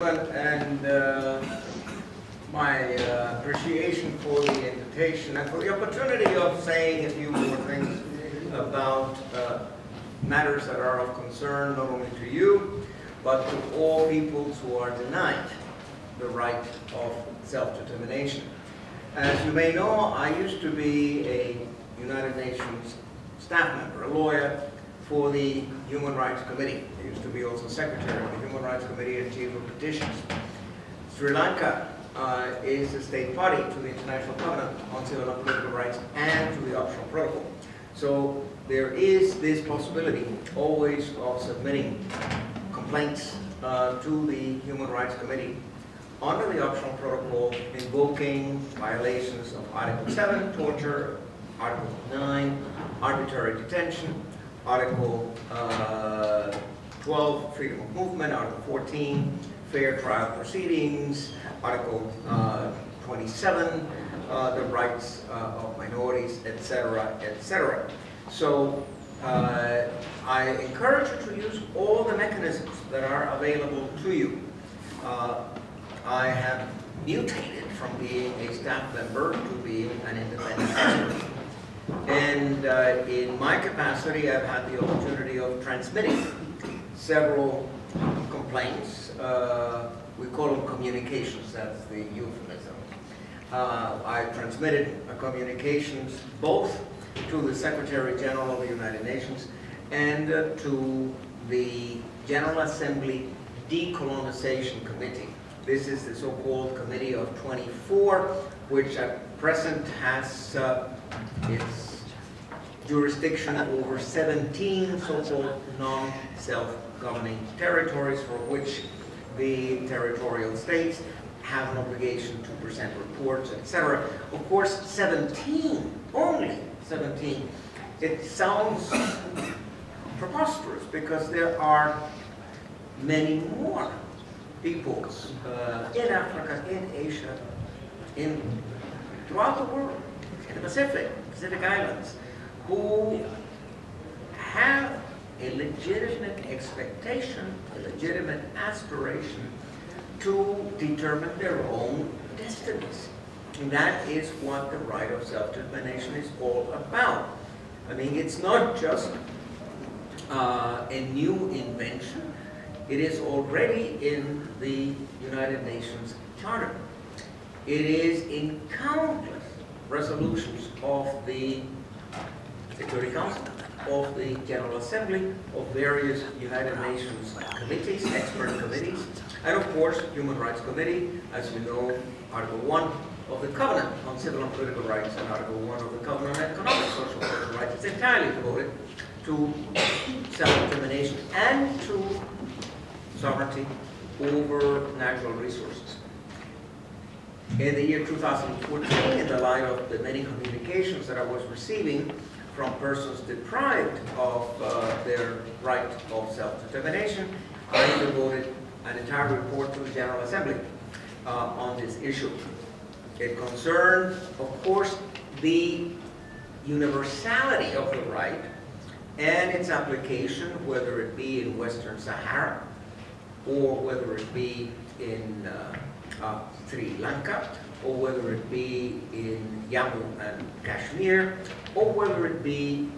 And my appreciation for the invitation and for the opportunity of saying a few more things about matters that are of concern not only to you, but to all peoples who are denied the right of self-determination. As you may know, I used to be a United Nations staff member, a lawyer for the Human Rights Committee. I used to be also Secretary of the Human Rights Committee and Chief of Petitions. Sri Lanka is a state party to the International Covenant on Civil and Political Rights and to the Optional Protocol. So there is this possibility always of submitting complaints to the Human Rights Committee under the Optional Protocol invoking violations of Article 7, torture, Article 9, arbitrary detention, Article 12, freedom of movement, Article 14, fair trial proceedings, Article 27, the rights of minorities, etc., etc. So I encourage you to use all the mechanisms that are available to you. I have mutated from being a staff member to being an independent expert. And in my capacity, I've had the opportunity of transmitting several complaints. We call them communications, that's the euphemism. I transmitted communications both to the Secretary General of the United Nations and to the General Assembly Decolonization Committee. This is the so-called Committee of 24, which at present has its jurisdiction over 17 so-called non-self-governing territories for which the territorial states have an obligation to present reports, etc. Of course, 17, only 17. It sounds preposterous because there are many more peoples in Africa, in Asia, throughout the world, in the Pacific Islands, who have a legitimate expectation, a legitimate aspiration to determine their own destinies. And that is what the right of self-determination is all about. I mean, it's not just a new invention. It is already in the United Nations Charter. It is in countless resolutions of the Security Council, of the General Assembly, of various United Nations committees, expert committees, and of course, Human Rights Committee, as you know, Article 1 of the Covenant on Civil and Political Rights and Article 1 of the Covenant on Economic, Social, and Political Rights is entirely devoted to self-determination and to sovereignty over natural resources. In the year 2014, in the light of the many communications that I was receiving from persons deprived of their right of self-determination, I devoted an entire report to the General Assembly on this issue. It concerned, of course, the universality of the right and its application, whether it be in Western Sahara, or whether it be in Sri Lanka, or whether it be in Jammu and Kashmir, or whether it be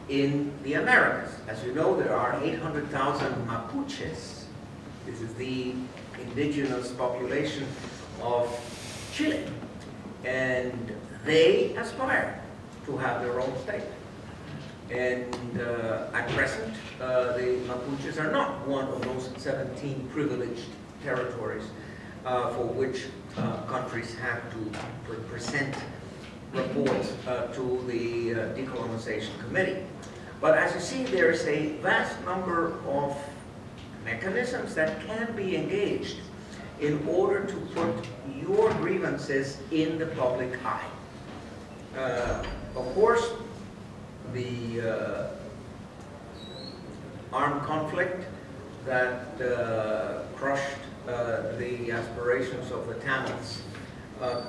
in the Americas. As you know, there are 800,000 Mapuches. This is the indigenous population of Chile. And they aspire to have their own state. And at present, the Mapuches are not one of those 17 privileged territories for which countries have to present reports to the Decolonization Committee. But as you see, there's a vast number of mechanisms that can be engaged in order to put your grievances in the public eye. Of course, the armed conflict that crushed the aspirations of the Tamils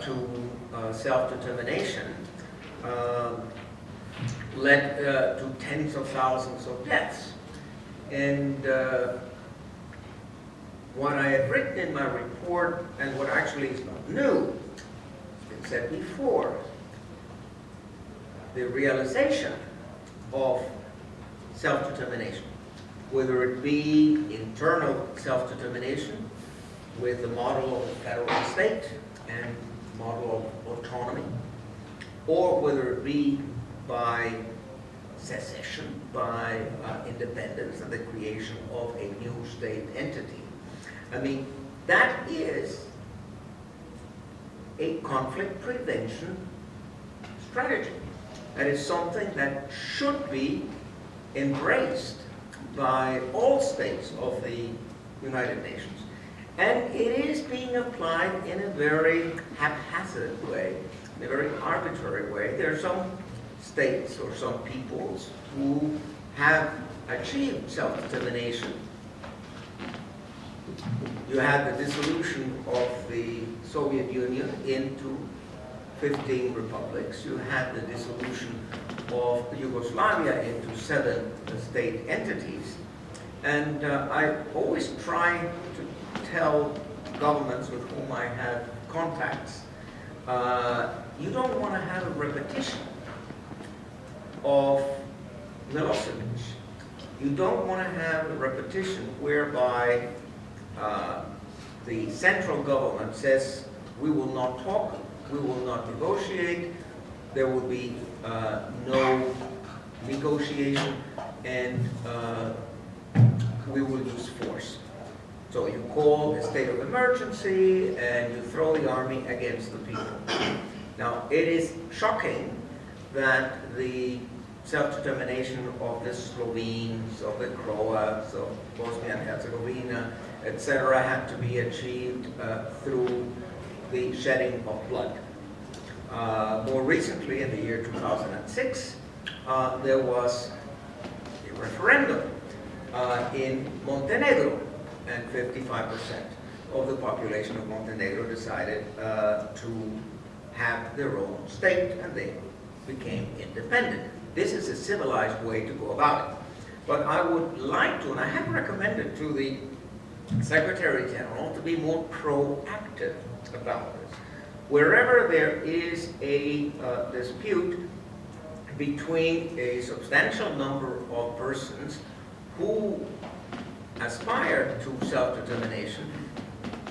to self-determination led to tens of thousands of deaths. And what I have written in my report, and what actually is not new, it's been said before, the realization of self-determination, whether it be internal self-determination with the model of the federal state and model of autonomy, or whether it be by secession, by independence and the creation of a new state entity. I mean, that is a conflict prevention strategy. That is something that should be embraced by all states of the United Nations. And it is being applied in a very haphazard way, in a very arbitrary way. There are some states or some peoples who have achieved self-determination. You had the dissolution of the Soviet Union into 15 republics. You had the dissolution of Yugoslavia into 7 state entities. And I always try to tell governments with whom I have contacts, you don't want to have a repetition of Milosevic. You don't want to have a repetition whereby the central government says, we will not talk, we will not negotiate, there will be no negotiation, and we will use force. So you call a state of emergency and you throw the army against the people. Now, it is shocking that the self-determination of the Slovenes, of the Croats, of Bosnia and Herzegovina, etc., had to be achieved through the shedding of blood. More recently, in the year 2006, there was a referendum in Montenegro, and 55% of the population of Montenegro decided to have their own state, and they became independent. This is a civilized way to go about it. But I would like to, and I have recommended to the Secretary General to be more proactive about this. Wherever there is a dispute between a substantial number of persons who aspire to self-determination,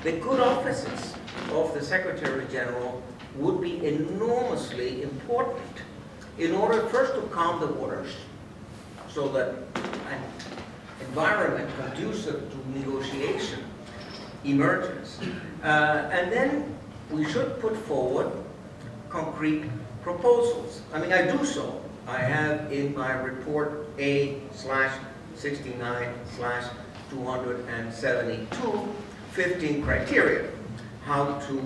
the good offices of the Secretary General would be enormously important in order first to calm the waters so that an environment conducive to negotiation emerges. And then we should put forward concrete proposals. I mean, I do so. I have in my report A/69/272 15 criteria how to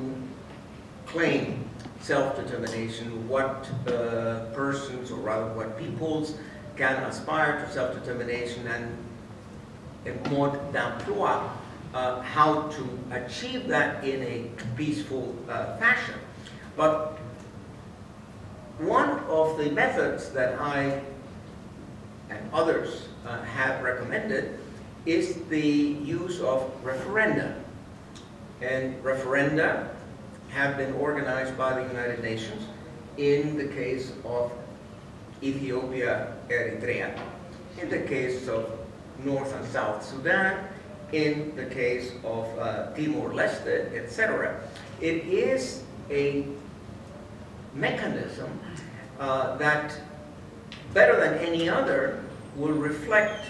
claim self-determination, what persons, or rather what peoples, can aspire to self-determination, and in mode d'emploi, how to achieve that in a peaceful fashion. But one of the methods that I and others have recommended is the use of referenda. And referenda have been organized by the United Nations in the case of Ethiopia, Eritrea, in the case of North and South Sudan, in the case of Timor-Leste, etc. It is a mechanism that, better than any other, will reflect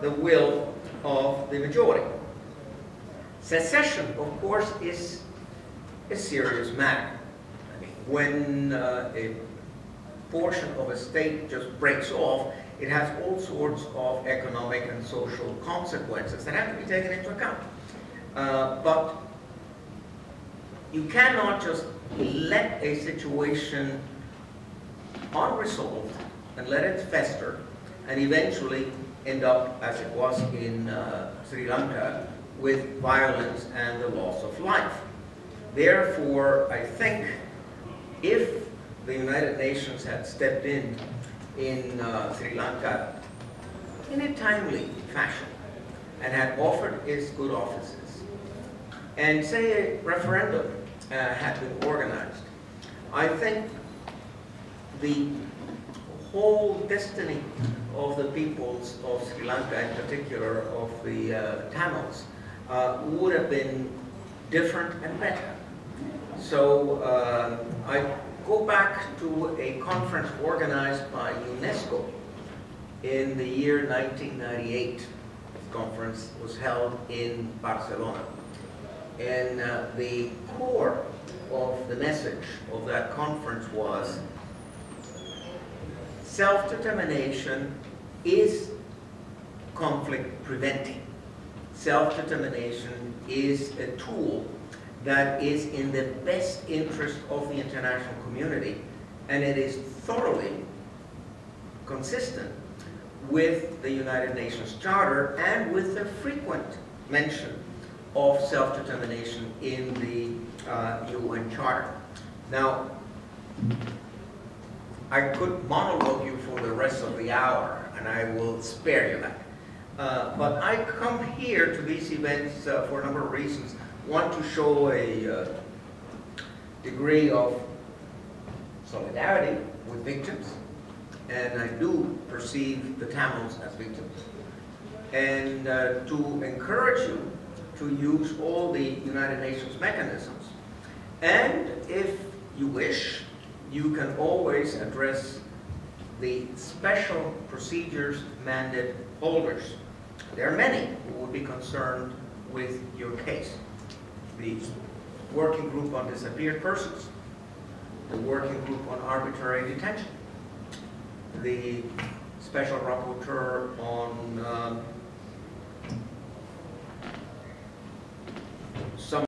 the will of the majority. Secession, of course, is a serious matter. I mean, when a portion of a state just breaks off, it has all sorts of economic and social consequences that have to be taken into account. But you cannot just let a situation unresolved and let it fester and eventually end up, as it was in Sri Lanka, with violence and the loss of life. Therefore, I think if the United Nations had stepped in Sri Lanka in a timely fashion and had offered its good offices, and say a referendum had been organized, I think the whole destiny of the peoples of Sri Lanka, in particular of the Tamils, would have been different and better. So I go back to a conference organized by UNESCO in the year 1998. This conference was held in Barcelona. And the core of the message of that conference was self-determination is conflict preventing. Self-determination is a tool that is in the best interest of the international community, and it is thoroughly consistent with the United Nations Charter and with the frequent mention of self-determination in the UN Charter. Now, I could monologue you for the rest of the hour, and I will spare you that. But I come here to these events for a number of reasons. One, to show a degree of solidarity with victims, and I do perceive the Tamils as victims, and to encourage you to use all the United Nations mechanisms. And if you wish, you can always address the special procedures mandate holders. There are many who would be concerned with your case. The Working Group on Disappeared Persons, the Working Group on Arbitrary Detention, the Special Rapporteur on